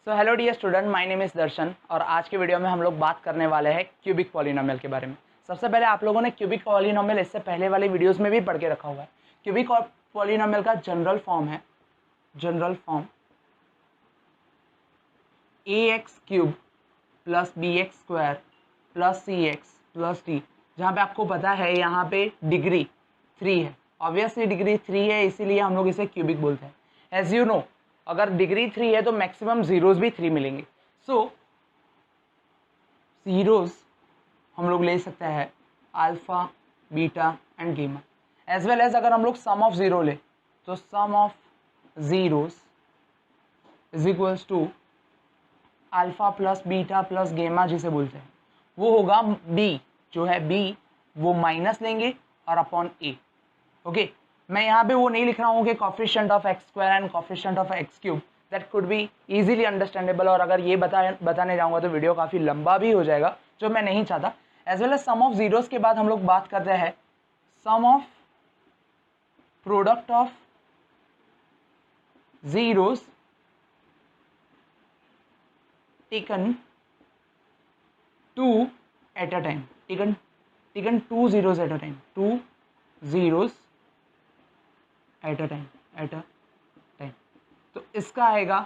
So hello dear student, my name is Darshan और आज के वीडियो में हम लोग बात करने वाले हैं क्यूबिक पॉलिनोमियल के बारे में। सबसे पहले आप लोगों ने क्यूबिक पॉलिनोमियल इससे पहले वाले वीडियोस में भी पढ़ के रखा हुआ है। क्यूबिक पॉलिनोमियल का जनरल फॉर्म है ax cube plus bx square plus cx plus d, जहाँ पे आपको पता है यहाँ पे डिग्री 3 है। ऑब्वियसली डिग्री 3 है, इसीलिए हम लोग इसे क्यूबिक बोलते हैं। एज यू नो, अगर डिग्री 3 है तो मैक्सिमम जीरोस भी 3 मिलेंगे। सो जीरोस हम लोग ले सकते हैं alpha, beta and gamma. As well as अगर हम लोग सम ऑफ जीरो ले तो sum of zeros is equals to alpha plus beta plus gamma, जिसे बोलते हैं वो होगा बी, जो है बी वो माइनस लेंगे और अपॉन ए। ओके, मैं यहाँ पे वो नहीं लिख रहा हूँ कि coefficient of x square and coefficient of x cube, that could be easily understandable, और अगर ये बताने जाऊँगा तो वीडियो काफ़ी लंबा भी हो जाएगा, जो मैं नहीं चाहता। As well as sum of zeros के बाद हम लोग बात करते हैं sum of product of zeros taken two at a time, taken 2 zeros at a time, 2 zeros at a time. तो इसका आएगा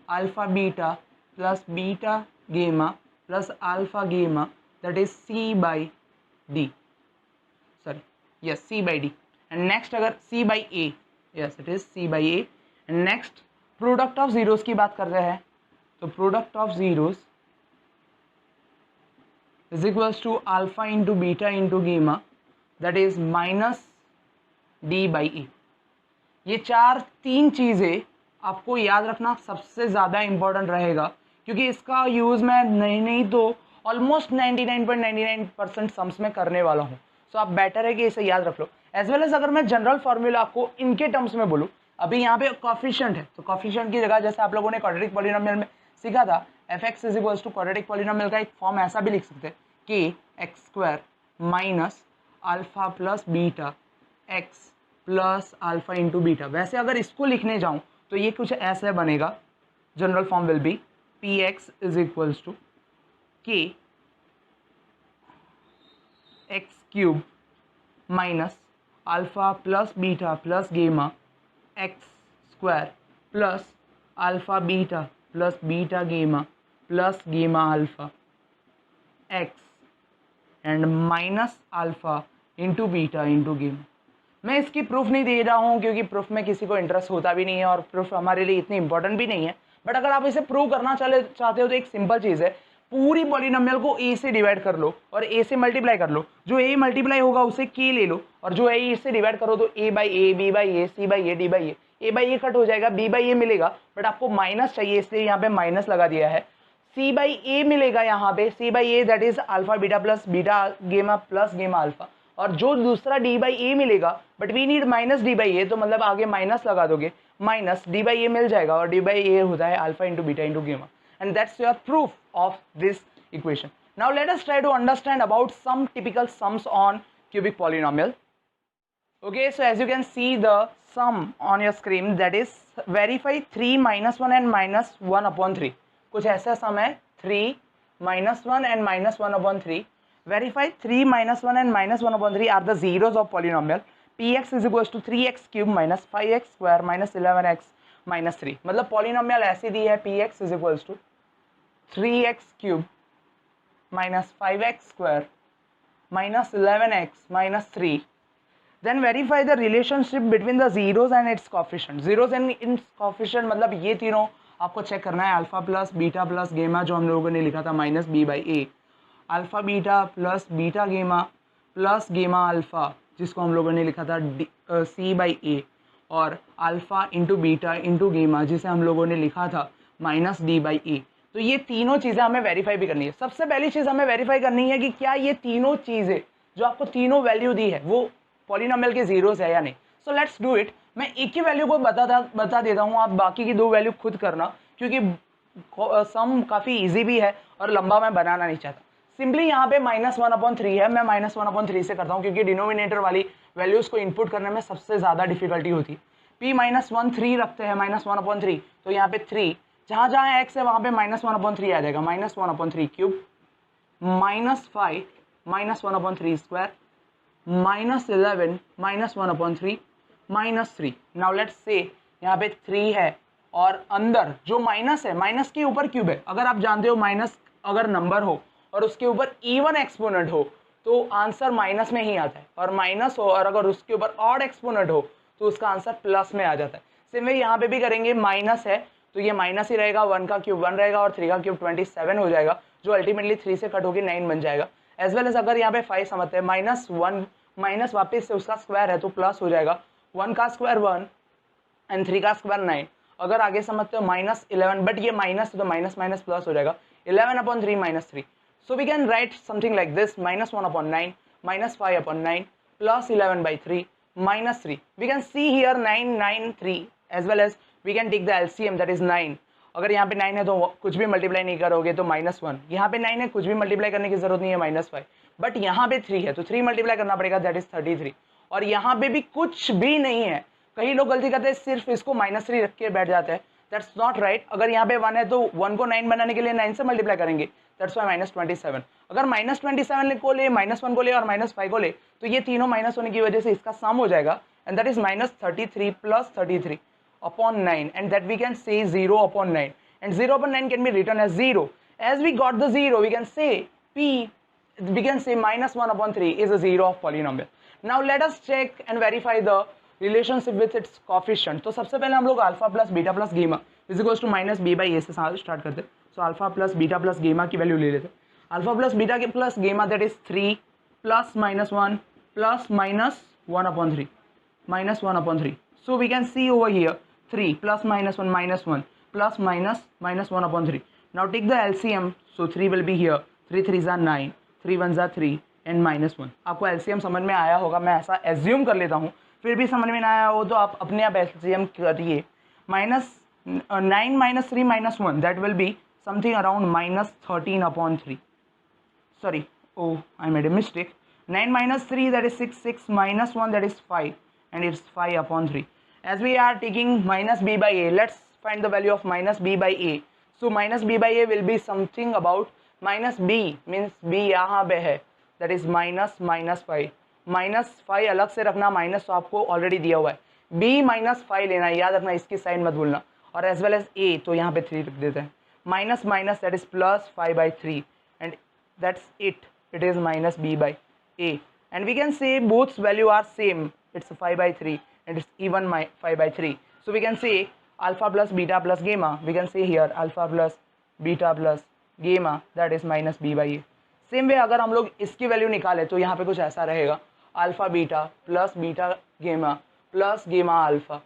alpha beta plus beta gamma plus alpha gamma, that is C by D, sorry yes C by D. And next अगर C by A, yes it is C by A. And next product of zeros की बात करते हैं तो product of zeros is equals to alpha into beta into gamma, that is minus D by A. ये तीन चीज़ें आपको याद रखना सबसे ज़्यादा इंपॉर्टेंट रहेगा, क्योंकि इसका यूज़ मैं नहीं तो ऑलमोस्ट 99.99% सम्स में करने वाला हूँ। सो आप बेटर है कि इसे याद रख लो। एज वेल एज अगर मैं जनरल फॉर्मूला आपको इनके टर्म्स में बोलूँ, अभी यहाँ पे कोफिशिएंट है तो कोफिशिएंट की जगह जैसे आप लोगों ने क्वाड्रेटिक पॉलिनोमियल में सीखा था, f x is equals to quadratic polynomial का एक फॉर्म ऐसा भी लिख सकते हैं कि x square minus alpha plus beta x plus alpha into beta. वैसे अगर इसको लिखने जाऊं तो ये कुछ ऐसे बनेगा, general form will be P X is equals to K X cube minus alpha plus beta plus gamma X square plus alpha beta plus beta gamma plus gamma alpha X and minus alpha into beta into gamma. मैं इसकी proof नहीं दे रहा हूँ क्योंकि proof में किसी को interest होता भी नहीं है और प्रूफ हमारे लिए इतनी इंपॉर्टेंट भी नहीं है। बट अगर आप इसे प्रूव करना चाहते हो तो एक सिंपल चीज़ है, पूरी पॉलिनोमियल को ए से डिवाइड कर लो और ए से मल्टीप्लाई कर लो। जो ए मल्टीप्लाई होगा उसे के ले लो और जो ए से डिवाइड करो तो A by A, B by A, C by A, D by A by A cut हो जाएगा, बी बाई ए मिलेगा, बट आपको माइनस चाहिए इसलिए यहाँ पे माइनस लगा दिया है। सी बाई ए मिलेगा यहाँ पे, C by A that is alpha beta plus beta gamma plus gamma alpha, और जो दूसरा डी बाई ए मिलेगा, but we need minus D by A, तो मतलब आगे माइनस लगा दोगे, माइनस डी बाई ए मिल जाएगा और डी बाई ए होता है alpha into beta into gamma, and that's your proof of this equation. Now let us try to understand about some typical sums on cubic polynomial. Okay, so as you can see the sum on your screen, that is verify 3 minus 1 and minus 1 upon 3. कुछ ऐसा sum है 3 minus 1 and minus 1 upon 3. Verify 3 minus 1 and minus 1 upon 3 are the zeros of polynomial. Px is equals to 3x cube minus 5x square minus 11x minus 3. मतलब polynomial ऐसी दी है Px is equals to 3x cube minus 5x square minus 11x minus 3. Then verify the relationship between the zeros and its coefficient. Zeros and its coefficient मतलब ये तीनों आपको check करना है, alpha plus beta plus गेमा जो हम लोगों ने लिखा था minus b by a, alpha beta plus beta gamma plus gamma alpha जिसको हम लोगों ने लिखा था सी बाई ए, और अल्फा इंटू बीटा इंटू गेमा जिसे हम लोगों ने लिखा था माइनस डी बाई ए। तो ये तीनों चीज़ें हमें वेरीफाई भी करनी है। सबसे पहली चीज़ हमें वेरीफाई करनी है कि क्या ये तीनों चीज़ें जो आपको तीनों वैल्यू दी है वो पॉलिनोमियल के जीरोस है या नहीं। So let's do it. मैं एक ही वैल्यू को बता देता हूँ, आप बाकी की दो वैल्यू खुद करना, क्योंकि सम काफ़ी ईजी भी है और लंबा मैं बनाना नहीं चाहता। सिंपली यहाँ पे -1/3 है, मैं -1/3 से करता हूँ क्योंकि डिनोमिनेटर वाली वैल्यूज़ को इनपुट करने में सबसे ज़्यादा डिफिकल्टी होती है। p-1 3 रखते हैं -1/3, तो यहाँ पे 3 जहाँ जहाँ x है वहाँ पे -1/3 आ जाएगा, -1/3 cube, -5 -1/3 square, -11 -1/3 -3। Now let's say यहाँ पे 3 है और अंदर जो माइनस है, माइनस के ऊपर क्यूब है। अगर आप जानते हो माइनस अगर नंबर हो और उसके ऊपर इवन एक्सपोनेंट हो तो आंसर माइनस में ही आता है, और माइनस हो और अगर उसके ऊपर ऑड एक्सपोनेंट हो तो उसका आंसर प्लस में आ जाता है। सेम वे यहाँ पे भी करेंगे, माइनस है तो ये माइनस ही रहेगा, 1 का क्यूब 1 रहेगा और 3 का क्यूब 27 हो जाएगा, जो अल्टीमेटली 3 से कट होकर 9 बन जाएगा। एज वेल एज अगर यहाँ पे 5 समझते हैं, -1 माइनस वापस से उसका स्क्वायर है तो प्लस हो जाएगा, 1 का स्क्वायर 1 एंड 3 का स्क्वायर 9। अगर आगे समझते हो -11, बट ये माइनस तो माइनस माइनस प्लस हो जाएगा, 11/3 -3। So we can write something like this, -1/9 -5/9 plus 11/3 -3। we can see here 9 9 3 as well as we can take the LCM, that is 9। अगर यहाँ पे 9 है तो कुछ भी मल्टीप्लाई नहीं करोगे तो -1, यहाँ पे 9 है कुछ भी मल्टीप्लाई करने की जरूरत नहीं है, -5, बट यहाँ पे 3 है तो 3 मल्टीप्लाई करना पड़ेगा, दैट इज 33। और यहाँ पे भी कुछ भी नहीं है, कई लोग गलती करते हैं सिर्फ इसको -3 रख के बैठ जाते हैं, दैट्स नॉट राइट। अगर यहाँ पे 1 है तो 1 को 9 बनाने के लिए 9 से मल्टीप्लाई करेंगे, दैट्स वाई -27। अगर -27 को ले, -1 को ले और -5 को ले तो ये तीनों माइनस होने की वजह से इसका सम हो जाएगा, and that is -33 + 33/9, and that we can say 0/9, and 0/9 can be written as 0। as we got the 0 we can say -1/3 is a 0 of polynomial। now let us check and verify the relationship with its coefficient। तो सबसे पहले हम लोग alpha plus beta plus gamma is equals to -b/a से start करते हैं। So alpha plus beta plus गेमा की वैल्यू ले लेते हैं। अल्फा प्लस बीटा के plus gamma that is 3 + -1 + -1/3 -1/3। so we can see over here 3 + -1 -1 plus -1/3। now take the LCM, so 3 will be here, 3 3s are 9, 3 1s are 3 and -1। आपको LCM समझ में आया होगा, मैं ऐसा एज्यूम कर लेता हूँ, फिर भी समझ में ना आया हो तो आप अपने आप LCM करिए। -9 - 3 -1 that will be something around -13/3। sorry, oh I made a mistake। 9 - 3 that is 6, 6 - 1 that is 5, and it's 5/3। as we are taking -b/a, let's find the value of -b/a। so -b/a will be something about -b means b यहाँ पे है, that is -5। -5 अलग से रखना, minus तो आपको already दिया हुआ है, b -5 लेना है, याद रखना, इसकी साइन मत भूलना। और एज वेल एज a, तो यहाँ पे 3 रख देते हैं, minus minus that is +5/3 and that's it is -b/a, and we can say both value are same, it's 5/3 and it's even 5/3। so we can say alpha plus beta plus gamma, we can say here alpha plus beta plus gamma that is -b/a। Same way अगर हम लोग इसकी value निकालें तो यहाँ पे कुछ ऐसा रहेगा, alpha beta plus beta gamma plus gamma alpha.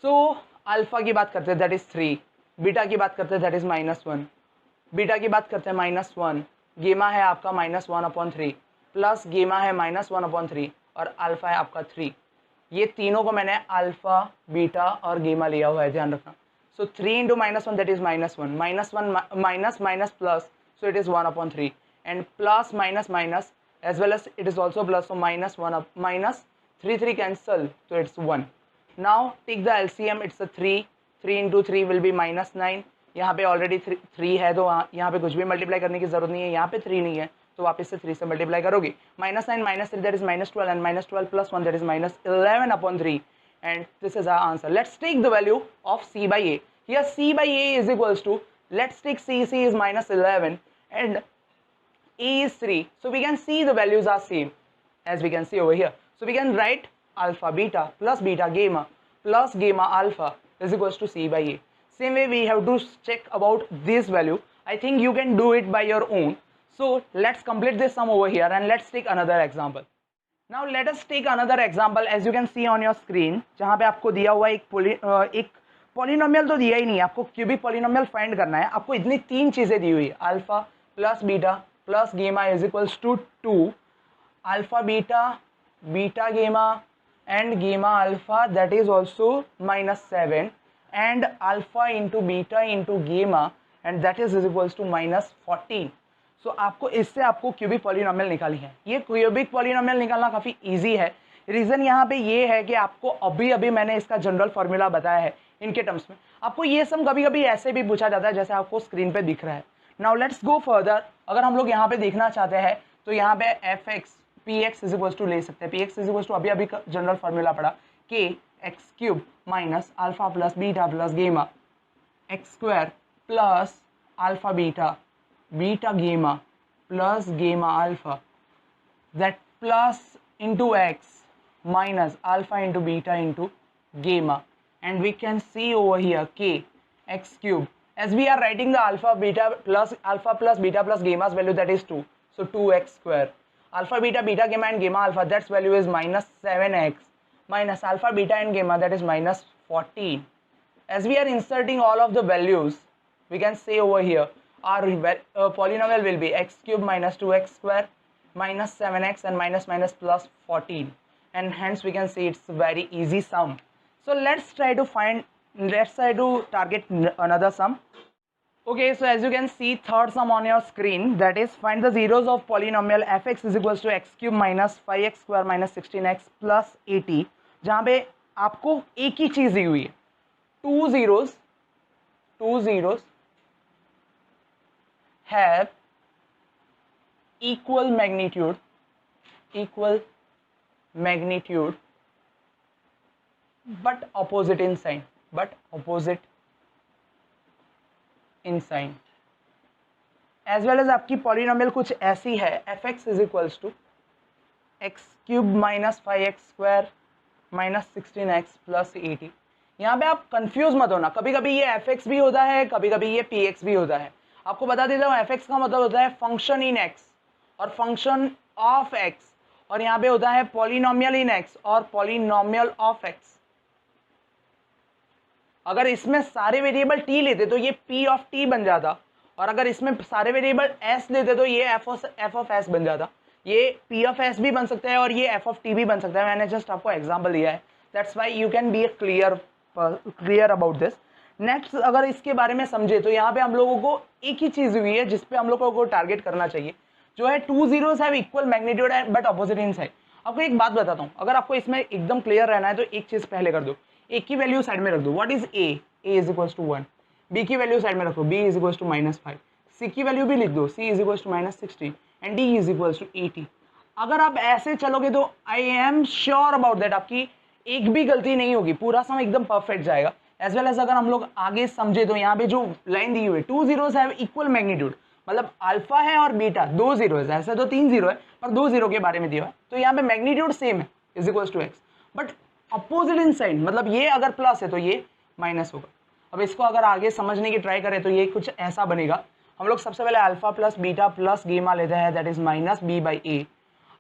So alpha की बात करते हैं दैट इज 3, बीटा की बात करते हैं दैट इज -1, बीटा की बात करते हैं -1, गेमा है आपका -1/3 प्लस गेमा है -1/3 और अल्फा है आपका 3। ये तीनों को मैंने अल्फा बीटा और गेमा लिया हुआ है, ध्यान रखना। सो 3 × -1 that is -1, -1 minus minus plus, so it is 1/3 and plus minus minus as well as it is also plus, so -1 minus 3 3 cancel, so it's 1। now take the LCM, it's a 3 × 3 will be -9। यहाँ पे already 3 है तो यहाँ पे कुछ भी multiply करने की जरूरत नहीं है, यहाँ पे 3 नहीं है तो वापस से 3 से मल्टीप्लाई करोगे, -9 - 3 that is -12 and -12 + 1 that is -11/3 and this is our answer। let's take the value of c/a। here c/a is equals to, let's take c is -11 and a is 3, so we can see the values are same as we can see over here। so we can write alpha beta plus beta gamma plus gamma alpha is equals to c/a। same way we have to check about this value, I think you can do it by your own। so let's complete this sum over here and let's take another example। now let us take another example, as you can see on your screen, जहाँ पे आपको दिया हुआ एक polynomial तो दिया ही नहीं है, आपको क्यूबिक पॉलिनोमियल फाइंड करना है। आपको इतनी 3 चीजें दी हुई है, alpha plus beta plus gamma is equals to 2, alpha beta beta gamma and gamma alpha that is also -7 and alpha into beta into gamma and that is equals to -14। So आपको इससे आपको क्यूबिक पॉलिनोमियल निकाली है। ये cubic polynomial निकालना काफ़ी easy है, reason यहाँ पे ये है कि आपको अभी अभी मैंने इसका जनरल फॉर्मूला बताया है इनके टर्म्स में। आपको ये सम कभी कभी ऐसे भी पूछा जाता है जैसे आपको स्क्रीन पे दिख रहा है। Now let's go further. अगर हम लोग यहाँ पे देखना चाहते हैं तो यहाँ पे F X P X is equal to ले सकते हैं। P X is equal to अभी अभी जनरल फॉर्मूला पढ़ा K X cube minus alpha plus beta plus gamma X square plus alpha beta beta gamma plus gamma alpha that plus into x minus alpha into beta into gamma, and we can see over here k x cube, as we are writing the alpha plus beta plus gamma's value, that is 2, so 2x square, alpha beta beta gamma and gamma alpha, that's value is minus 7x minus alpha beta and gamma, that is minus 14. As we are inserting all of the values, we can say over here our polynomial will be x cube minus 2x square minus 7x and minus minus plus 14, and hence we can say it's a very easy sum. So let's try to target another sum. Okay, so as you can see, third sum on your screen, that is find the zeros of polynomial fx is equals to x cube minus 5x square minus 16x plus 80, जहाँ पे आपको एक ही चीज दी हुई है, two zeros have equal magnitude but opposite in sign, as well as आपकी polynomial कुछ ऐसी है fx is equals to x cube minus 5x square minus 16x plus 80. यहाँ पे आप कंफ्यूज मत होना, कभी कभी ये fx भी होता है, कभी कभी ये px भी होता है। आपको बता देता हूँ, fx का मतलब होता है फंक्शन इन x और फंक्शन ऑफ x, और यहाँ पे होता है पॉलिनोमियल इन x और पॉलिनोमियल ऑफ x। अगर इसमें सारे वेरिएबल t लेते तो ये p ऑफ t बन जाता, और अगर इसमें सारे वेरिएबल s लेते तो ये f ऑफ s बन जाता। ये p ऑफ s भी बन सकता है और ये f ऑफ t भी बन सकता है। मैंने जस्ट आपको एग्जांपल दिया है, that's why you can be clear about this. Next अगर इसके बारे में समझे तो यहाँ पे हम लोगों को एक ही चीज हुई है जिसपे हम लोगों को टारगेट करना चाहिए, जो है to zeros have equal magnitude but opposite in side. आपको एक बात बताता हूँ, अगर आपको इसमें एकदम क्लियर रहना है तो एक चीज पहले कर दो, ए की वैल्यू साइड में रख दो। What is A is equals to 1, B की वैल्यू साइड में रखो, B is equals to -5, C की वैल्यू भी लिख दो, C is equals to -16 and D is equals to 80। अगर आप ऐसे चलोगे तो I am sure about that आपकी एक भी गलती नहीं होगी, पूरा सम एकदम परफेक्ट जाएगा। एज वेल एज अगर हम लोग आगे समझे तो यहाँ पे जो लाइन दी हुई है, to zeros have equal magnitude, मतलब अल्फा है और बीटा दो जीरो है, ऐसे तो 3 जीरो है पर 2 जीरो के बारे में दिया है, तो यहाँ पे मैग्नीट्यूड सेम है is equals to x, but opposite in side, मतलब ये अगर प्लस है तो ये माइनस होगा। अब इसको अगर आगे समझने की ट्राई करें तो ये कुछ ऐसा बनेगा। हम लोग सबसे पहले alpha plus beta plus gamma लेते हैं, that is minus b by a.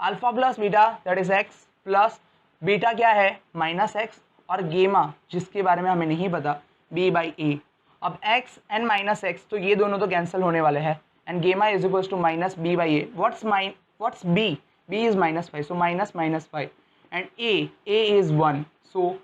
Alpha plus beta that is x plus beta क्या है -x, और गेमा जिसके बारे में हमें नहीं पता b बाई ए। अब x एंड -x तो ये दोनों तो कैंसिल होने वाले हैं, and gamma is equals to minus b by a. What's b is -5, so -5 and a is 1, so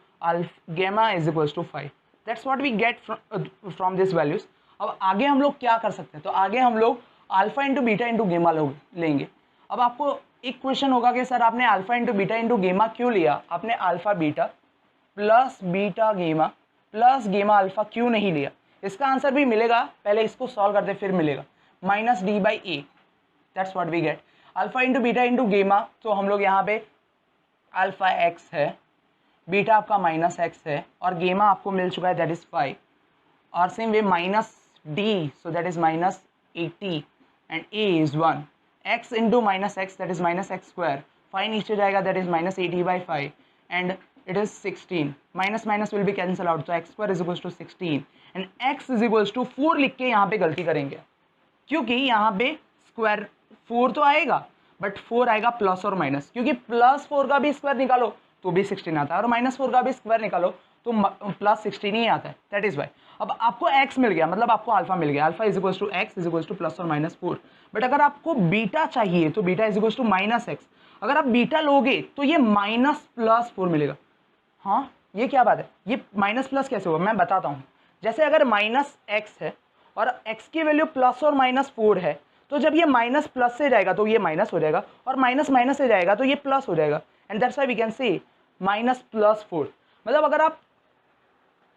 gamma is equals to 5। That's what we get from this values. अब आगे हम लोग क्या कर सकते हैं, तो आगे हम लोग alpha into beta into gamma लेंगे। अब आपको एक क्वेश्चन होगा कि सर आपने अल्फा इंटू बीटा इंटू गेमा क्यों लिया, आपने alpha beta plus beta gamma plus gamma alpha क्यों नहीं लिया? इसका आंसर भी मिलेगा, पहले इसको सॉल्व करते फिर मिलेगा, minus D by a. That's what we get. Alpha into beta into gamma, तो हम लोग यहाँ पे अल्फा एक्स है, बीटा आपका -x है, और गेमा आपको मिल चुका है दैट इज 5, और same way minus d, so that is -80 and a is 1। x into -x that is -x square, 5 नीचे जाएगा that is -80/5 and it is 16, minus minus will be cancel out, तो x square is equals to 16 and x is equals to 4 लिख के यहाँ पे गलती करेंगे, क्योंकि यहाँ पे स्क्वायर 4 तो आएगा बट 4 आएगा प्लस और माइनस, क्योंकि +4 का भी स्क्वायर निकालो तो भी 16 आता है, और -4 का भी स्क्वायर निकालो तो +16 ही आता है, दैट इज वाई। अब आपको x मिल गया, मतलब आपको अल्फा मिल गया, alpha is equals to x is equals to plus और -4। बट अगर आपको बीटा चाहिए तो beta is equals to -x, अगर आप बीटा लोगे तो ये -+4 मिलेगा। हाँ, ये क्या बात है, ये माइनस कैसे होगा मैं बताता हूँ। जैसे अगर -x है और x की वैल्यू प्लस और -4 है, तो जब ये माइनस प्लस से जाएगा तो ये माइनस हो जाएगा, और माइनस माइनस से जाएगा तो ये प्लस हो जाएगा। And that's why we can say minus plus 4। मतलब अगर आप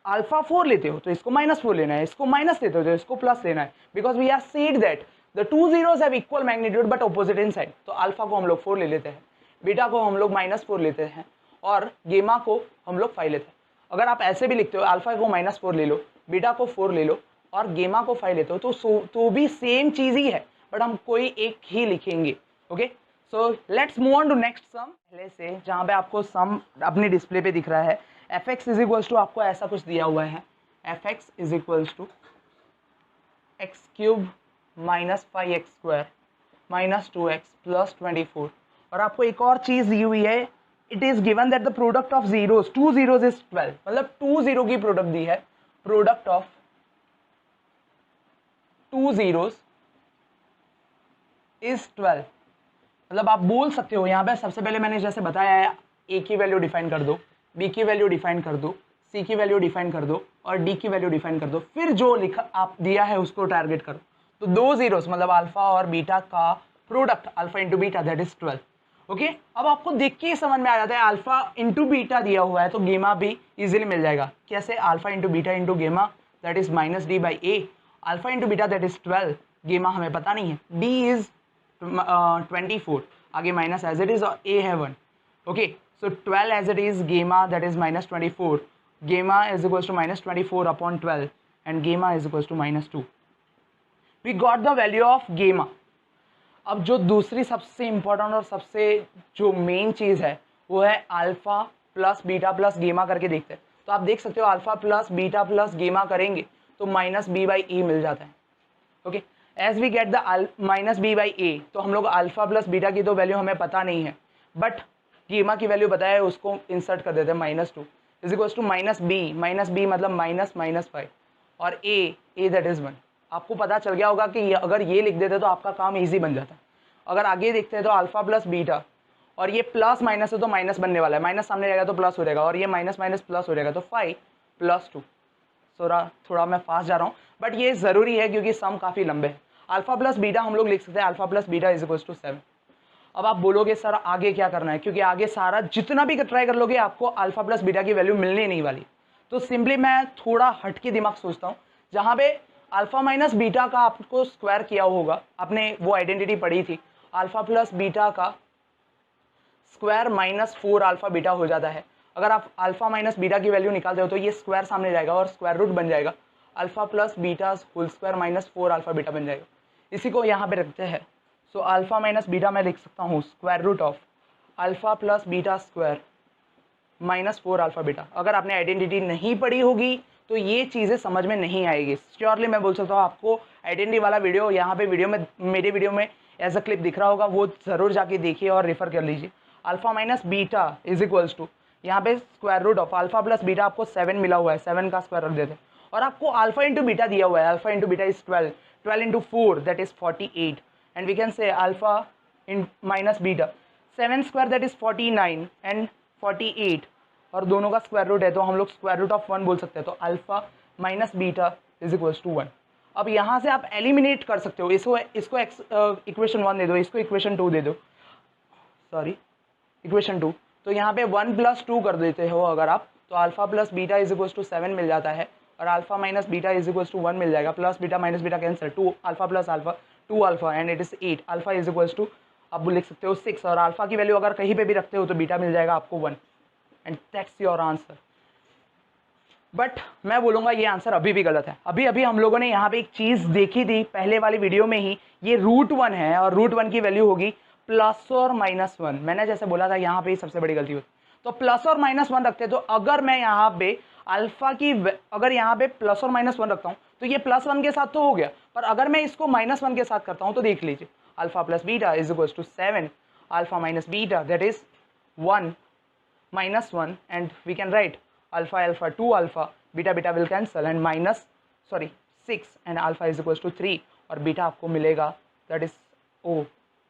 अल्फा 4 लेते हो तो इसको -4 लेना है, इसको माइनस लेते हो तो इसको प्लस लेना है, because we are said that the two zeros have equal magnitude but opposite in side. तो अल्फा को हम लोग 4 ले लेते हैं, बीटा को हम लोग -4 लेते हैं और गेमा को हम लोग 5 लेते हैं। अगर आप ऐसे भी लिखते हो अल्फा को -4 ले लो, बीटा को 4 ले लो और गेमा को 5 लेते हो तो भी सेम चीज ही है, बट हम कोई एक ही लिखेंगे। Okay, so let's move on to next sum. पहले से जहाँ पे आपको सम अपने डिस्प्ले पे दिख रहा है, f x is equals to आपको ऐसा कुछ दिया हुआ है, f x is equals to x cube minus 5x² minus 2x plus 24। और आपको एक और चीज दी हुई है, it is given that the product of zeros, two zeros is 12। मतलब 2 जीरो की प्रोडक्ट दी है, प्रोडक्ट ऑफ 2 जीरोस इज 12। मतलब आप बोल सकते हो यहाँ पे, सबसे पहले मैंने जैसे बताया है, ए की वैल्यू डिफाइन कर दो, बी की वैल्यू डिफाइन कर दो, सी की वैल्यू डिफाइन कर दो और डी की वैल्यू डिफाइन कर दो, फिर जो लिखा आप दिया है उसको टारगेट करो। तो 2 जीरोस मतलब अल्फा और बीटा का product alpha into beta that is 12। Okay, अब आपको देख के ही समझ में आ जाता है अल्फा इंटू बीटा दिया हुआ है तो गेमा भी इजीली मिल जाएगा। कैसे? Alpha into beta into gamma that is -d/a, alpha into beta that is 12, गेमा हमें पता नहीं है, डी इज 24, आगे माइनस एज इट इज और ए है 1। Okay, so 12 as it is, gamma that is -24, gamma is equals to -24 upon 12 and gamma is equals to -2। We got the value of gamma. अब जो दूसरी सबसे important और सबसे जो मेन चीज है वो है अल्फा प्लस बीटा प्लस गेमा करके देखते हैं। तो आप देख सकते हो अल्फा प्लस बीटा प्लस गेमा करेंगे तो -b/e मिल जाता है। Okay, as we get the -b/a, तो हम लोग अल्फा प्लस बीटा की तो वैल्यू हमें पता नहीं है, बट गेमा की वैल्यू पता है, उसको इंसर्ट कर देते हैं -2 इज इक्वल्स टू -b मतलब -5 और a दैट इज 1। आपको पता चल गया होगा कि अगर ये लिख देते तो आपका काम इजी बन जाता है। अगर आगे देखते हैं तो अल्फा प्लस बीटा और ये प्लस माइनस है तो माइनस बनने वाला है, माइनस सामने रहेगा तो प्लस हो जाएगा और ये माइनस माइनस प्लस हो जाएगा तो 5 + 2। थोड़ा मैं फास्ट जा रहा हूँ बट ये ज़रूरी है क्योंकि सम काफ़ी लंबे हैं। अल्फा प्लस बीटा हम लोग लिख सकते हैं alpha plus beta is equals to 7। अब आप बोलोगे सर आगे क्या करना है, क्योंकि आगे सारा जितना भी ट्राई कर लोगे आपको अल्फा प्लस बीटा की वैल्यू मिलने नहीं वाली। तो सिंपली मैं थोड़ा हटके दिमाग सोचता हूँ, जहाँ पे अल्फा माइनस बीटा का आपको स्क्वायर किया होगा, आपने वो आइडेंटिटी पढ़ी थी, अल्फा प्लस बीटा का स्क्वायर -4 अल्फा बीटा हो जाता है। अगर आप अल्फा माइनस बीटा की वैल्यू निकालते हो तो ये स्क्वायर सामने जाएगा और स्क्वायर रूट बन जाएगा, alpha plus beta whole square -4 alpha beta बन जाएगा। इसी को यहाँ पे रखते हैं। सो अल्फा माइनस बीटा मैं लिख सकता हूँ square root of alpha plus beta square -4 alpha beta. अगर आपने आइडेंटिटी नहीं पढ़ी होगी तो ये चीज़ें समझ में नहीं आएगी। श्योरली मैं बोल सकता हूँ आपको आइडेंटिटी वाला वीडियो यहाँ पे मेरे वीडियो में एज अ क्लिप दिख रहा होगा, वो ज़रूर जाके देखिए और रेफर कर लीजिए। Alpha minus beta is equals to यहाँ पे square root of alpha plus beta आपको 7 मिला हुआ है, 7 का स्क्वायर रख देते हैं और आपको अल्फा इंटू बीटा दिया हुआ है, alpha into beta is 12, 12 into 4 that is 48 and we can say alpha in minus beta 7 square that is 49 and 48 और दोनों का स्क्वायर रूट है तो हम लोग स्क्वायर रूट ऑफ 1 बोल सकते हैं। तो alpha minus beta is equals to 1। अब यहाँ से आप एलिमिनेट कर सकते हो, इसको इक्वेशन 1 दे दो, इसको इक्वेशन 2 दे दो, सॉरी इक्वेशन 2। तो यहाँ पे 1 + 2 कर देते हो अगर आप, तो alpha plus beta is equals to 7 मिल जाता है और alpha minus beta is equals to 1 मिल जाएगा, plus beta minus beta cancel, 2 alpha plus alpha 2 alpha and it is 8, alpha is equals to आप लिख सकते हो 6 और अल्फा की वैल्यू अगर कहीं पे भी रखते हो तो बीटा मिल जाएगा आपको 1 and that's your answer. But मैं बोलूँगा ये आंसर अभी भी गलत है। अभी हम लोगों ने यहाँ पे एक चीज़ देखी थी पहले वाली वीडियो में ही, ये √1 है और √1 की वैल्यू होगी प्लस और -1। मैंने जैसे बोला था यहाँ पे ही सबसे बड़ी गलती होती, तो प्लस और -1 रखते तो अगर मैं यहाँ पे अल्फा की अगर यहाँ पे प्लस और -1 रखता हूँ तो ये +1 के साथ तो हो गया, पर अगर मैं इसको -1 के साथ करता हूँ तो देख लीजिए alpha plus beta is equals to 7, alpha minus beta that is 1 -1 and we can write alpha alpha 2 alpha, beta beta will cancel and 6 and alpha is equals to 3 और बीटा आपको मिलेगा that is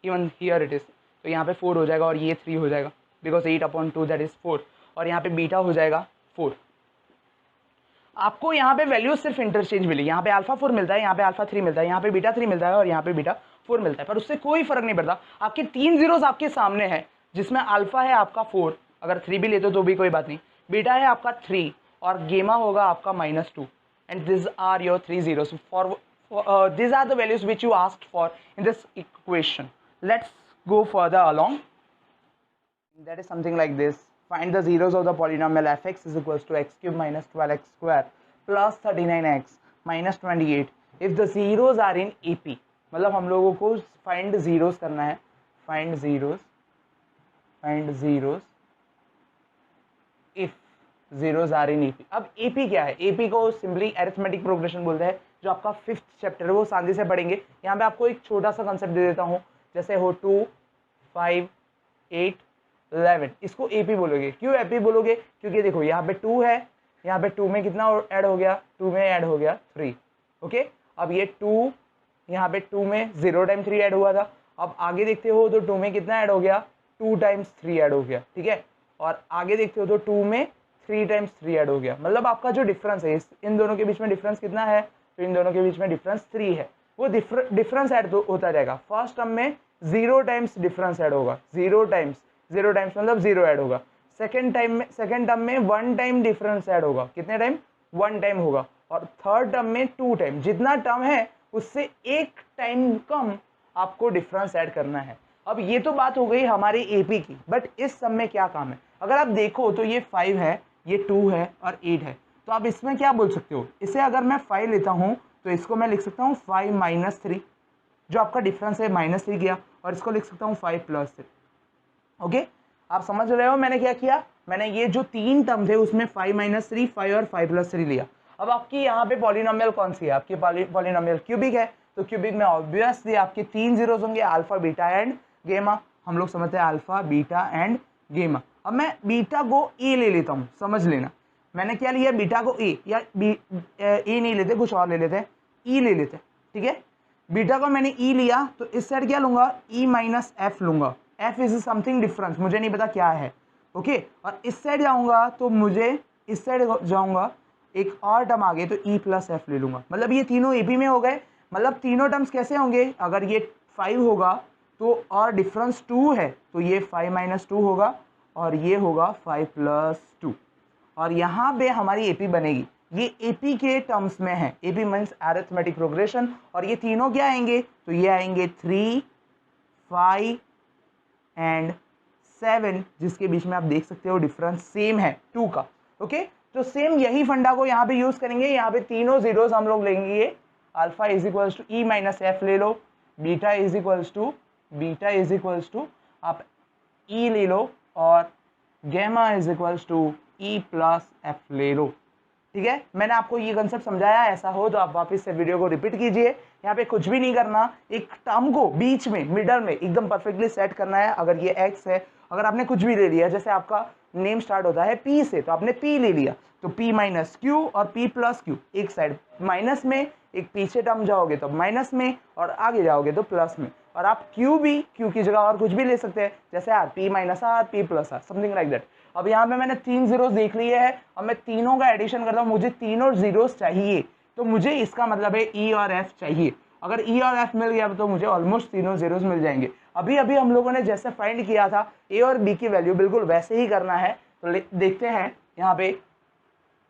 even here it is, तो यहाँ पे 4 हो जाएगा और ये 3 हो जाएगा बिकॉज 8/2 दैट इज 4 और यहाँ पे बीटा हो जाएगा 4। आपको यहाँ पे वैल्यू सिर्फ इंटरचेंज मिली, यहाँ पे अल्फा 4 मिलता है, यहाँ पे अल्फा 3 मिलता है, यहाँ पे बीटा 3 मिलता है और यहाँ पे बीटा 4 मिलता है, पर उससे कोई फर्क नहीं पड़ता। आपके 3 जीरोस आपके सामने है, जिसमें अल्फा है आपका 4, अगर 3 भी लेते हो तो भी कोई बात नहीं, बीटा है आपका 3 और गेमा होगा आपका -2 and this are your 3 zeros for these are the values which you asked for in this equation. Let's go further along. That is something like this. Find the zeros of the polynomial fx is equals to x cube minus 12x square plus 39x minus 28 if the zeros are in AP. मतलब हम लोगों को find zeros करना है, find zeros if zeros are in AP. अब AP क्या है? AP को सिंपली अरिथमेटिक प्रोग्रेशन बोलते हैं, जो आपका 5th चैप्टर है वो शांति से पढ़ेंगे। यहाँ पे आपको एक छोटा सा कंसेप्ट दे देता हूँ, जैसे हो 2, 5, 8, 11, इसको AP बोलोगे। क्यों AP बोलोगे? क्योंकि देखो यहाँ पे 2 है, यहाँ पे 2 में कितना ऐड हो गया? 2 में ऐड हो गया 3। ओके, अब ये 2 यहाँ पे 2 में 0 टाइम 3 ऐड हुआ था। अब आगे देखते हो तो 2 में कितना ऐड हो गया? 2 टाइम्स 3 ऐड हो गया, ठीक है। और आगे देखते हो तो 2 में 3 टाइम्स 3 ऐड हो गया। मतलब आपका जो डिफरेंस है इन दोनों के बीच में डिफरेंस कितना है? तो इन दोनों के बीच में डिफरेंस 3 है। वो डिफरेंस ऐड होता रहेगा। फर्स्ट टर्म में 0 टाइम्स डिफरेंस ऐड होगा, 0 टाइम्स मतलब 0 ऐड होगा। सेकेंड टर्म में 1 टाइम डिफरेंस ऐड होगा। कितने टाइम? 1 टाइम होगा। और थर्ड टर्म में 2 टाइम। जितना टर्म है उससे 1 टाइम कम आपको डिफरेंस ऐड करना है। अब ये तो बात हो गई हमारी एपी की, बट इस सब में क्या काम है? अगर आप देखो तो ये 5 है, ये 2 है और 8 है, तो आप इसमें क्या बोल सकते हो? इसे अगर मैं 5 लेता हूँ तो इसको मैं लिख सकता हूँ 5 - 3, जो आपका डिफरेंस है -3 किया, और इसको लिख सकता हूँ 5 + 3। ओके, आप समझ रहे हो मैंने क्या किया? मैंने ये जो 3 टर्म थे उसमें 5 - 3, 5 और 5 + 3 लिया। अब आपकी यहाँ पे पॉलिनोमियल कौन सी है? आपकी पॉलिनोमियल क्यूबिक है, तो क्यूबिक में ऑब्वियसली आपके 3 जीरोस होंगे, अल्फा, बीटा एंड गेमा। हम लोग समझते हैं अल्फा, बीटा एंड गेमा। अब मैं बीटा को ए ले लेता हूँ, समझ लेना। मैंने क्या लिया? बीटा को ए, या ए नहीं लेते, कुछ और ले लेते हैं, ई ले लेते हैं, ठीक है। बीटा को मैंने ई लिया तो इस साइड क्या लूंगा? ई - एफ लूंगा। एफ इज समथिंग डिफरेंस, मुझे नहीं पता क्या है। ओके, और इस साइड जाऊंगा तो मुझे इस साइड जाऊंगा, एक और टर्म आ गए तो ई + एफ ले लूंगा। मतलब ये तीनों एपी में हो गए। मतलब तीनों टर्म्स कैसे होंगे? अगर ये 5 होगा तो और डिफरेंस 2 है तो ये 5 - 2 होगा, और ये होगा 5 + 2, और यहाँ पे हमारी एपी बनेगी। ये एपी के टर्म्स में है, एपी मीन्स अरिथमेटिक प्रोग्रेशन। और ये तीनों क्या आएंगे? तो ये आएंगे 3, 5 एंड 7, जिसके बीच में आप देख सकते हो डिफरेंस सेम है 2 का। ओके, तो सेम यही फंडा को यहाँ पे यूज करेंगे। यहाँ पे तीनों जीरोस हम लोग लेंगे। Alpha is equals to e - f ले लो, बीटा इज इक्वल्स टू आप ई ले लो, और gamma is equals to e + f ले लो, ठीक है। मैंने आपको ये कंसेप्ट समझाया, ऐसा हो तो आप वापस से वीडियो को रिपीट कीजिए। यहाँ पे कुछ भी नहीं करना, एक टर्म को बीच में मिडल में एकदम परफेक्टली सेट करना है। अगर ये x है, अगर आपने कुछ भी ले लिया, जैसे आपका नेम स्टार्ट होता है P से, तो आपने P ले लिया, तो P - Q और P + Q, एक साइड माइनस में, एक पीछे टर्म जाओगे तो माइनस में, और आगे जाओगे तो प्लस में। और आप Q की जगह और कुछ भी ले सकते हैं, जैसे P - R, P + R, something like that. अब यहाँ पे मैंने 3 जीरोस देख लिए हैं, अब मैं तीनों का एडिशन करता हूँ। मुझे तीनों जीरोस चाहिए, तो मुझे इसका मतलब है E और F चाहिए। अगर E और F मिल गया तो मुझे ऑलमोस्ट तीनों जीरोस मिल जाएंगे। अभी हम लोगों ने जैसे फाइंड किया था A और B की वैल्यू, बिल्कुल वैसे ही करना है। तो देखते हैं यहाँ पे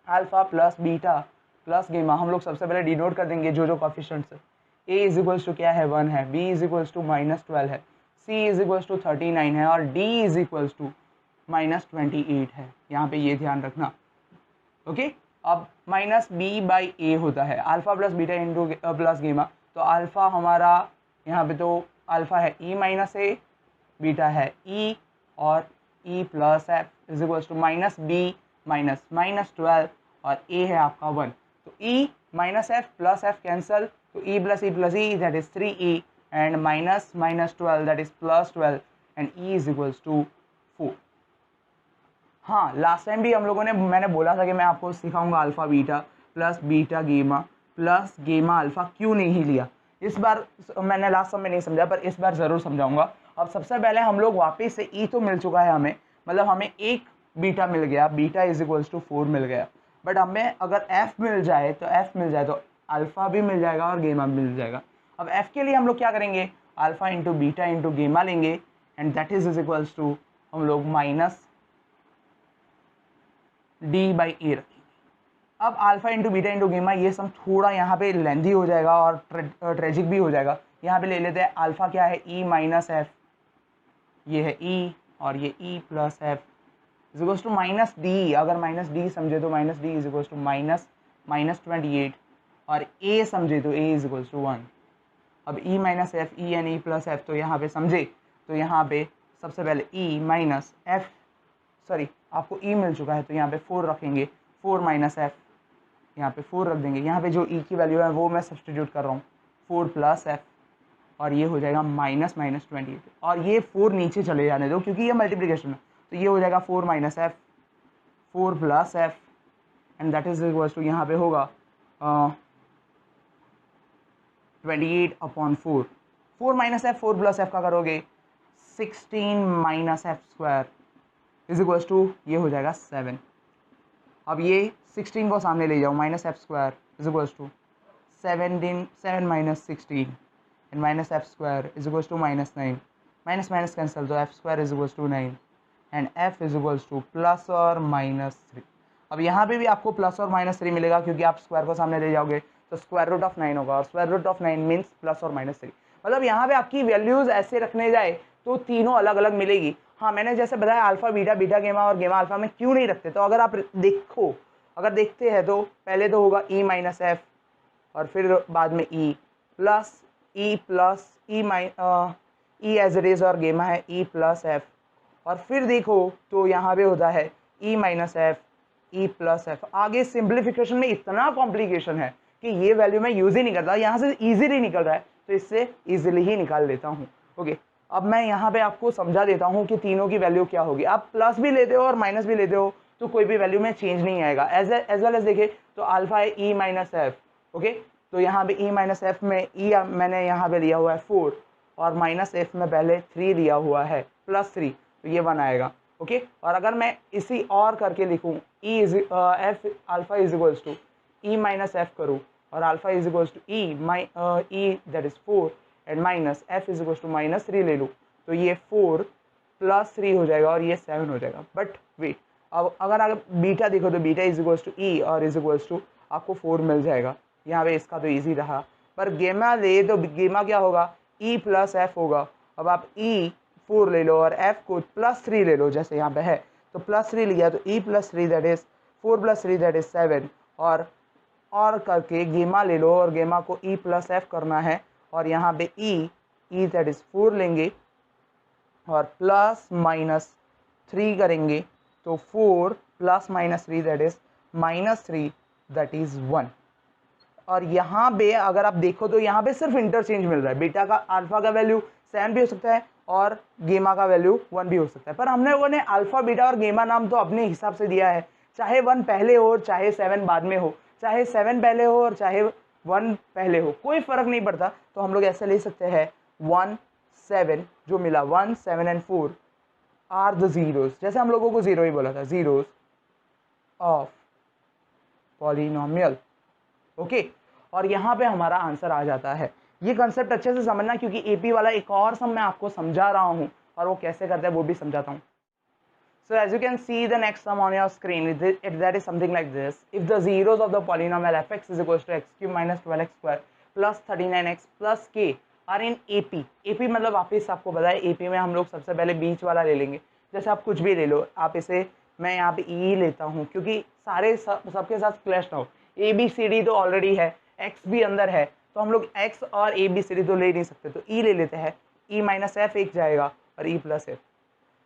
अल्फा + बीटा + गेमा हम लोग सबसे पहले डिनोट कर देंगे जो कोएफिशिएंट्स है। A इज इक्वल्स टू क्या है? 1 है, B इज इक्वल्स टू -12 है, C इज इक्वल्स टू 39 है, और D इज इक्वल्स टू -28 है। यहाँ पे ये ध्यान रखना। ओके, अब -B/A होता है, अल्फा + बीटा इंटू + गेमा। तो अल्फा हमारा यहाँ पे तो अल्फा है E - A, बीटा है E, और E + F is equals to -B -12, और A है आपका 1। तो E - F + F कैंसल, तो E + E that is 3E, and -12 that is +12, and E is equals to 4। हाँ, लास्ट टाइम भी हम लोगों ने, मैंने बोला था कि मैं आपको सिखाऊंगा अल्फा बीटा + बीटा गेमा + गेमा अल्फा क्यों नहीं लिया। इस बार मैंने लास्ट टाइम में नहीं समझा, पर इस बार ज़रूर समझाऊंगा। अब सबसे पहले हम लोग वापस से ई तो मिल चुका है हमें, मतलब हमें एक बीटा मिल गया, बीटा इज इक्वल्स टू 4 मिल गया। बट हमें अगर एफ मिल जाए तो अल्फा भी मिल जाएगा और गेमा भी मिल जाएगा। अब एफ के लिए हम लोग क्या करेंगे? Alpha into beta into gamma लेंगे, and that is equals to हम लोग माइनस डी बाई ए रखेंगे। अब अल्फा इंटू बीटा इंटू गेमा, ये सब थोड़ा यहाँ पे लेंथी हो जाएगा और ट्रेजिक भी हो जाएगा। यहाँ पे ले लेते हैं अल्फा क्या है, ई माइनस एफ, ये है ई और ये e plus f is equals to minus d. अगर माइनस डी समझे तो minus d is equals to minus 28 और ए समझे तो ए इज इक्वल्स टू 1। अब e minus f, e and e plus f, तो यहाँ पे समझे तो यहाँ पे सबसे पहले ई माइनस एफ, सॉरी आपको ई मिल चुका है तो यहाँ पे 4 रखेंगे, 4 माइनस एफ, यहाँ पे 4 रख देंगे। यहाँ पे जो ई की वैल्यू है वो मैं सब्सटीट्यूट कर रहा हूँ, 4 प्लस एफ और ये हो जाएगा माइनस 28 और ये 4 नीचे चले जाने दो क्योंकि ये मल्टीप्लिकेशन है, तो ये हो जाएगा 4 minus f, 4 plus f and that is equals to यहाँ पे होगा 28/4। 4 माइनस एफ 4 प्लस एफ का करोगे 16 minus f square is equals to ये हो जाएगा 7। अब ये 16 को सामने ले जाओ, minus f square is equals to 7 minus 16 and minus f square is equals to minus 9, minus minus cancel तो f square is equals to 9 and f is equals to plus और माइनस 3। अब यहाँ पे भी आपको प्लस और minus 3 मिलेगा क्योंकि आप स्क्वायर को सामने ले जाओगे तो स्क्वायर रूट ऑफ 9 होगा और square root of 9 means plus और माइनस 3। मतलब यहाँ पे आपकी वैल्यूज ऐसे रखने जाए तो तीनों अलग अलग मिलेगी। हाँ मैंने जैसे बताया अल्फा बीटा, बीटा गेमा और गेमा अल्फा में क्यों नहीं रखते, तो अगर आप अगर देखते हैं तो पहले तो होगा ई माइनस एफ और फिर बाद में e plus e as it is और गेमा है ई प्लस एफ और फिर देखो तो यहाँ पे होता है e minus f e plus f. आगे सिंप्लीफिकेशन में इतना कॉम्प्लिकेशन है कि ये वैल्यू मैं यूज ही नहीं करता, यहाँ से इजीली निकल रहा है तो इससे इजीली ही निकाल लेता हूँ। ओके अब मैं यहाँ पे आपको समझा देता हूँ कि तीनों की वैल्यू क्या होगी। आप प्लस भी लेते हो और माइनस भी लेते हो तो कोई भी वैल्यू में चेंज नहीं आएगा। एज वेल एज देखे तो अल्फा है ई माइनस एफ, ओके तो यहाँ पे ई माइनस एफ में ई मैंने यहाँ पे लिया हुआ है 4 और माइनस एफ में पहले 3 लिया हुआ है प्लस 3 तो ये 1 आएगा। ओके और अगर मैं इसी और करके लिखूँ E is F alpha is equals to E minus F करूँ और alpha is equals to E that is 4 and minus F is equals to minus 3 ले लूँ तो ये 4 प्लस 3 हो जाएगा और ये 7 हो जाएगा। बट वेट, अब अगर आप बीटा देखो तो बीटा इज इक्वल्स टू ई और इज इक्वल्स टू आपको 4 मिल जाएगा। यहाँ पे इसका तो इजी रहा, पर गेमा ले तो गेमा क्या होगा ई प्लस एफ होगा। अब आप ई 4 ले लो और एफ को प्लस 3 ले लो, जैसे यहाँ पे है तो प्लस 3 लिया तो E plus 3 that is 4 plus 3 that is 7 और करके गेमा ले लो और गेमा को ई प्लस एफ करना है और यहाँ पे ई दैट इज 4 लेंगे और प्लस माइनस 3 करेंगे तो 4 plus minus 3 that is minus 3 that is 1। और यहाँ पे अगर आप देखो तो यहाँ पे सिर्फ इंटरचेंज मिल रहा है, बीटा का अल्फा का वैल्यू 7 भी हो सकता है और गेमा का वैल्यू 1 भी हो सकता है, पर हमने लोगों ने अल्फा बीटा और गेमा नाम तो अपने हिसाब से दिया है, चाहे 1 पहले हो चाहे 7 बाद में हो, चाहे 7 पहले हो और चाहे 1 पहले हो, कोई फर्क नहीं पड़ता। तो हम लोग ऐसे ले सकते हैं 1 7 जो मिला 1 7 एंड 4 आर द जीरोस, जैसे हम लोगों को जीरो ही बोला था, जीरोस ऑफ पॉलिनोमियल। ओके और यहाँ पे हमारा आंसर आ जाता है। ये कंसेप्ट अच्छे से समझना क्योंकि एपी वाला एक और सम मैं आपको समझा रहा हूँ और वो कैसे करता है वो भी समझाता हूँ। So as you can see the next sum on your screen, that is something like this. If the zeros of the polynomial fx is equals to x cube minus 12x square plus 39x plus k are in AP. AP मतलब वापस आपको बताया AP में हम लोग सबसे पहले बीच वाला ले लेंगे, जैसे आप कुछ भी ले लो, आप इसे मैं यहाँ पे E लेता हूँ क्योंकि सारे सबके साथ क्लैश ना हो। ABCD तो ऑलरेडी है, X भी अंदर है तो हम लोग X और ABCD तो ले नहीं सकते, तो E ले लेते हैं। E माइनस एफ एक जाएगा और E प्लस एफ,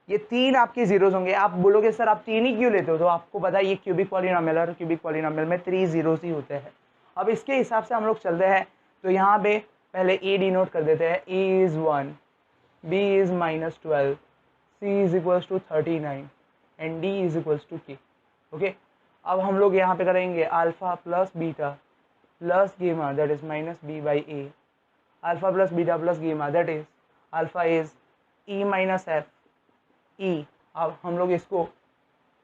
ये 3 आपके जीरोज होंगे। आप बोलोगे सर आप 3 ही क्यों लेते हो, तो आपको पता है ये क्यूबिक पॉलिनोमियल और क्यूबिक पॉलिनोमियल में 3 जीरोज ही होते हैं। अब इसके हिसाब से हम लोग चलते हैं तो यहाँ पे पहले A डिनोट कर देते हैं, E is 1, B is minus 12, C is equals to 39 and D is equals to K। Okay अब हम लोग यहाँ पे करेंगे alpha plus beta plus gamma that is minus B by A, alpha plus beta plus gamma that is alpha is E minus f E। अब हम लोग इसको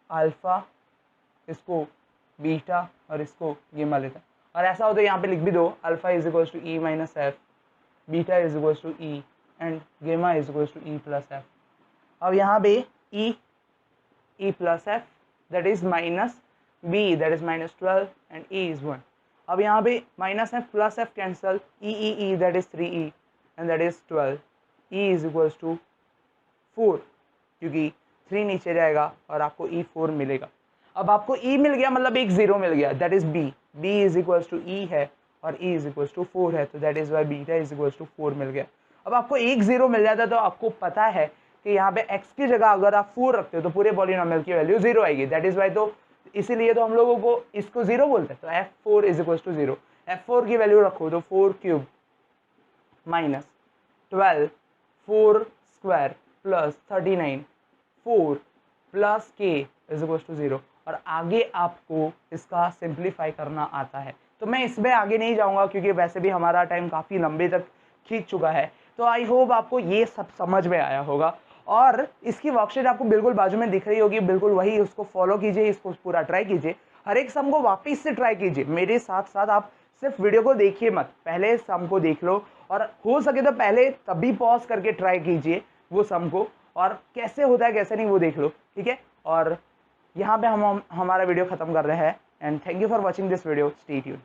अल्फ़ा, इसको बीटा और इसको गेमा लेते हैं और ऐसा हो तो यहाँ पे लिख भी दो alpha is equals to E minus f, beta is equals to E and gamma is equals to E plus f. अब यहाँ पे e plus f that is minus b that is minus 12 and e is 1. अब यहाँ पे minus F plus F cancel, E that is 3e and that is 12, e is equals to 4 क्योंकि 3 नीचे जाएगा और आपको e4 मिलेगा. अब आपको e मिल गया मतलब एक 0 मिल गया that is b, b is equals to e है और e इज इक्वल्स टू 4 है तो that is Y beta is equals to 4 मिल गया. अब आपको एक 0 मिल जाता है तो आपको पता है कि यहाँ पे x की जगह अगर आप 4 रखते हो तो पूरे पॉलिनोमियल की वैल्यू 0 आएगी. दैट इज वाई, तो इसीलिए तो हम लोगों को इसको 0 बोलते हैं. तो f4 is equals to 0, f4 की वैल्यू रखो तो 4 cube minus 12 4 square plus 39 4 plus k is equals to 0. और आगे आपको इसका सिंप्लीफाई करना आता है तो मैं इसमें आगे नहीं जाऊंगा क्योंकि वैसे भी हमारा टाइम काफ़ी लंबे तक खींच चुका है. तो आई होप आपको ये सब समझ में आया होगा और इसकी वर्कशीट आपको बिल्कुल बाजू में दिख रही होगी, बिल्कुल वही उसको फॉलो कीजिए, इसको पूरा ट्राई कीजिए, हर एक सम को वापस से ट्राई कीजिए मेरे साथ साथ. आप सिर्फ वीडियो को देखिए मत, पहले सम को देख लो और हो सके तो पहले तभी पॉज करके ट्राई कीजिए वो सम को और कैसे होता है कैसे नहीं वो देख लो, ठीक है. और यहाँ पे हम हमारा वीडियो खत्म कर रहे हैं and thank you for watching this video. Stay tuned.